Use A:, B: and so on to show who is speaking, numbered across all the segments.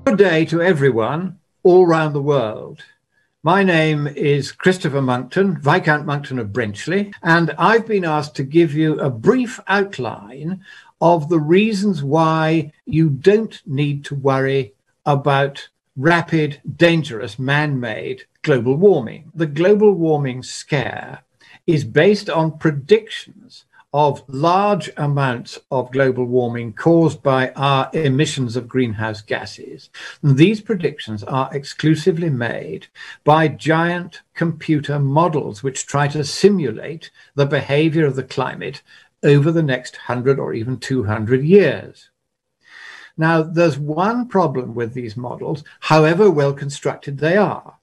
A: Good day to everyone all around the world. My name is Christopher Monckton, Viscount Monckton of Brenchley, and I've been asked to give you a brief outline of the reasons why you don't need to worry about rapid, dangerous, man-made global warming. The global warming scare is based on predictions of large amounts of global warming caused by our emissions of greenhouse gases. And these predictions are exclusively made by giant computer models which try to simulate the behavior of the climate over the next 100 or even 200 years. Now, there's one problem with these models, however well constructed they are,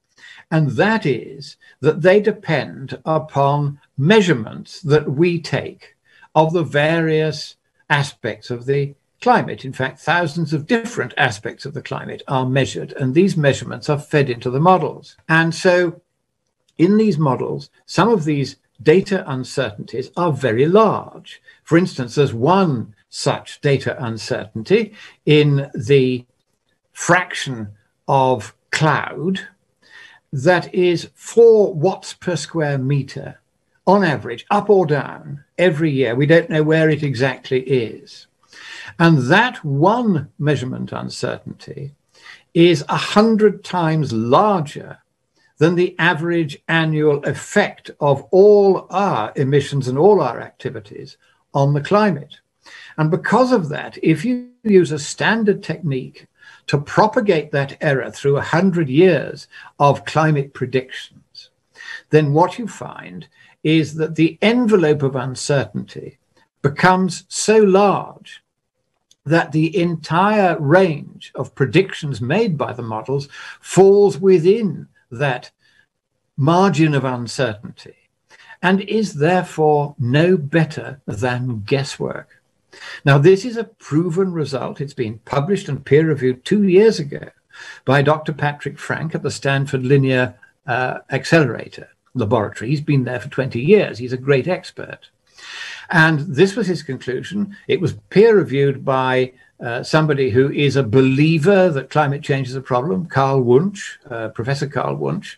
A: and that is that they depend upon measurements that we take of the various aspects of the climate. In fact, thousands of different aspects of the climate are measured, and these measurements are fed into the models. And so in these models, some of these data uncertainties are very large. For instance, there's one such data uncertainty in the fraction of cloud that is 4 watts per square meter on average, up or down, every year. We don't know where it exactly is. And that one measurement uncertainty is 100 times larger than the average annual effect of all our emissions and all our activities on the climate. And because of that, if you use a standard technique to propagate that error through 100 years of climate predictions, then what you find is that the envelope of uncertainty becomes so large that the entire range of predictions made by the models falls within that margin of uncertainty and is therefore no better than guesswork. Now, this is a proven result. It's been published and peer-reviewed 2 years ago by Dr. Patrick Frank at the Stanford Linear Accelerator Laboratory. He's been there for 20 years. He's a great expert. And this was his conclusion. It was peer-reviewed by somebody who is a believer that climate change is a problem, Carl Wunsch, Professor Carl Wunsch,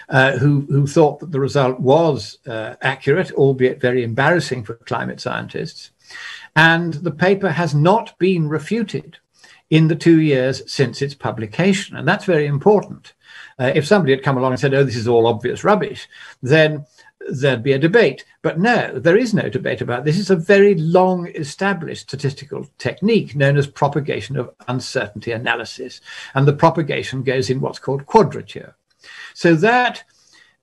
A: who thought that the result was accurate, albeit very embarrassing for climate scientists. And the paper has not been refuted in the 2 years since its publication. And that's very important. If somebody had come along and said, oh, this is all obvious rubbish, then there'd be a debate. But no, there is no debate about this. It's a very long established statistical technique known as propagation of uncertainty analysis. And the propagation goes in what's called quadrature. So that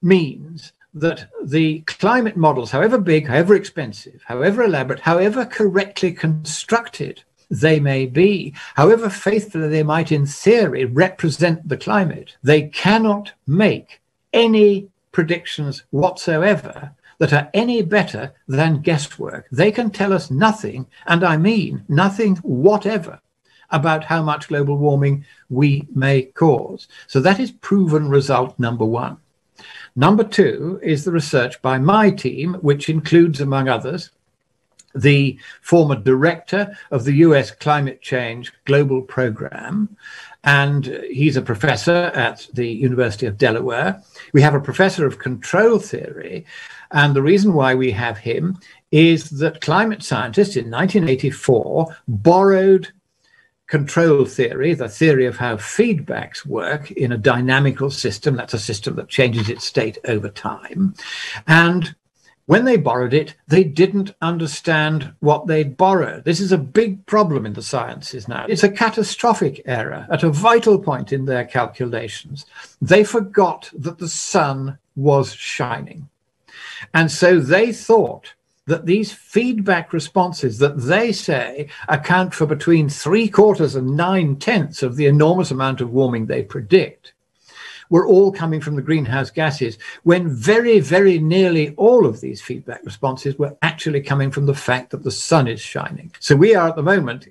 A: means that the climate models, however big, however expensive, however elaborate, however correctly constructed they may be, however faithfully they might in theory represent the climate, they cannot make any predictions whatsoever that are any better than guesswork. They can tell us nothing, and I mean nothing whatever, about how much global warming we may cause. So that is proven result number one. Number two is the research by my team, which includes, among others, the former director of the US Climate Change Global Program, and he's a professor at the University of Delaware. We have a professor of control theory, and the reason why we have him is that climate scientists in 1984 borrowed control theory, the theory of how feedbacks work in a dynamical system. That's a system that changes its state over time. And when they borrowed it, they didn't understand what they'd borrowed. This is a big problem in the sciences now. It's a catastrophic error at a vital point in their calculations. They forgot that the sun was shining. And so they thought that these feedback responses that they say account for between 3/4 and 9/10 of the enormous amount of warming they predict were all coming from the greenhouse gases, when very, very nearly all of these feedback responses were actually coming from the fact that the sun is shining. So we are at the moment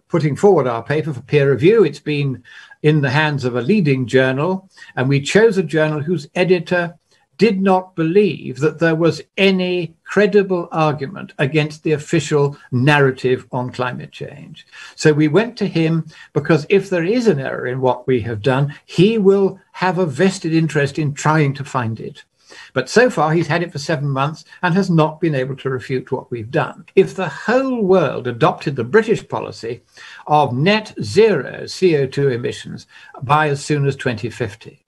A: putting forward our paper for peer review. It's been in the hands of a leading journal, and we chose a journal whose editor did not believe that there was any credible argument against the official narrative on climate change. So we went to him because if there is an error in what we have done, he will have a vested interest in trying to find it. But so far, he's had it for 7 months and has not been able to refute what we've done. If the whole world adopted the British policy of net zero CO2 emissions by as soon as 2050,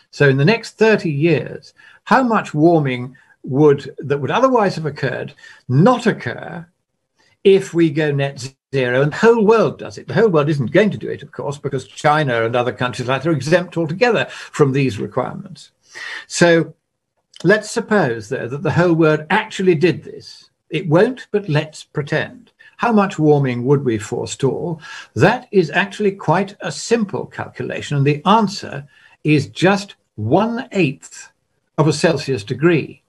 A: so in the next 30 years, how much warming that would otherwise have occurred not occur if we go net zero and the whole world does it? The whole world isn't going to do it, of course, because China and other countries like that are exempt altogether from these requirements. So let's suppose, though, that the whole world actually did this. It won't, but let's pretend. How much warming would we forestall? That is actually quite a simple calculation, and the answer is just 1/8 of a Celsius degree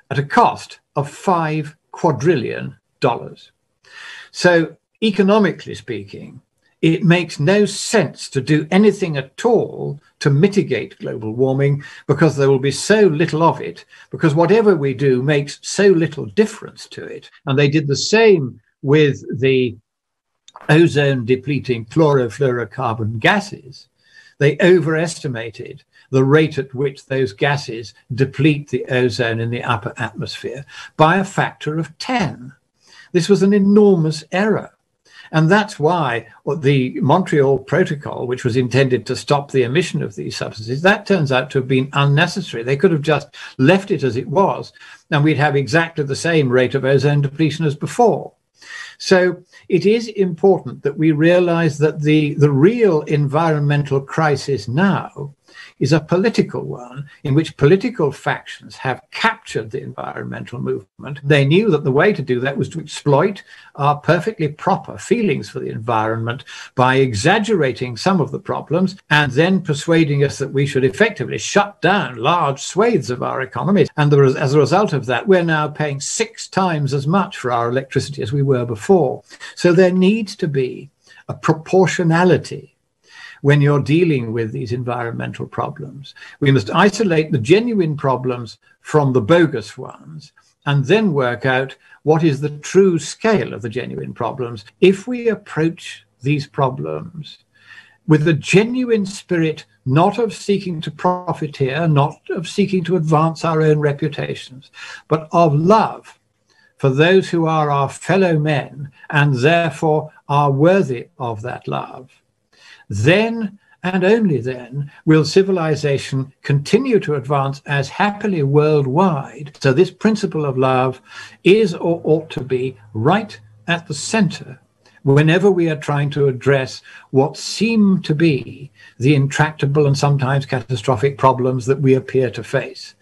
A: at a cost of $5 quadrillion. So economically speaking, it makes no sense to do anything at all to mitigate global warming because there will be so little of it, because whatever we do makes so little difference to it. And they did the same with the ozone depleting chlorofluorocarbon gases. They overestimated the rate at which those gases deplete the ozone in the upper atmosphere by a factor of 10. This was an enormous error. And that's why the Montreal Protocol, which was intended to stop the emission of these substances, that turns out to have been unnecessary. They could have just left it as it was, and we'd have exactly the same rate of ozone depletion as before. So it is important that we realize that the real environmental crisis now is a political one in which political factions have captured the environmental movement. They knew that the way to do that was to exploit our perfectly proper feelings for the environment by exaggerating some of the problems and then persuading us that we should effectively shut down large swathes of our economies. And as a result of that, we're now paying 6 times as much for our electricity as we were before. So there needs to be a proportionality when you're dealing with these environmental problems. We must isolate the genuine problems from the bogus ones and then work out what is the true scale of the genuine problems. If we approach these problems with the genuine spirit, not of seeking to profiteer, not of seeking to advance our own reputations, but of love for those who are our fellow men and therefore are worthy of that love, then and only then will civilization continue to advance as happily worldwide. So this principle of love is or ought to be right at the center whenever we are trying to address what seem to be the intractable and sometimes catastrophic problems that we appear to face.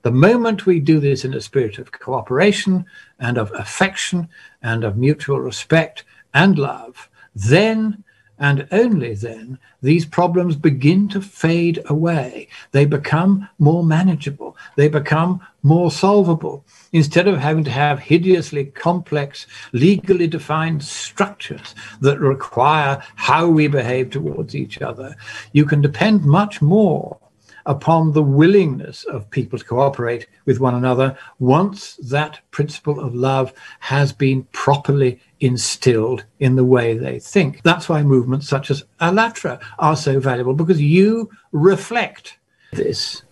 A: The moment we do this in a spirit of cooperation and of affection and of mutual respect and love, then and only then, these problems begin to fade away. They become more manageable. They become more solvable. Instead of having to have hideously complex, legally defined structures that require how we behave towards each other, you can depend much more upon the willingness of people to cooperate with one another once that principle of love has been properly instilled in the way they think. That's why movements such as ALLATRA are so valuable, because you reflect this.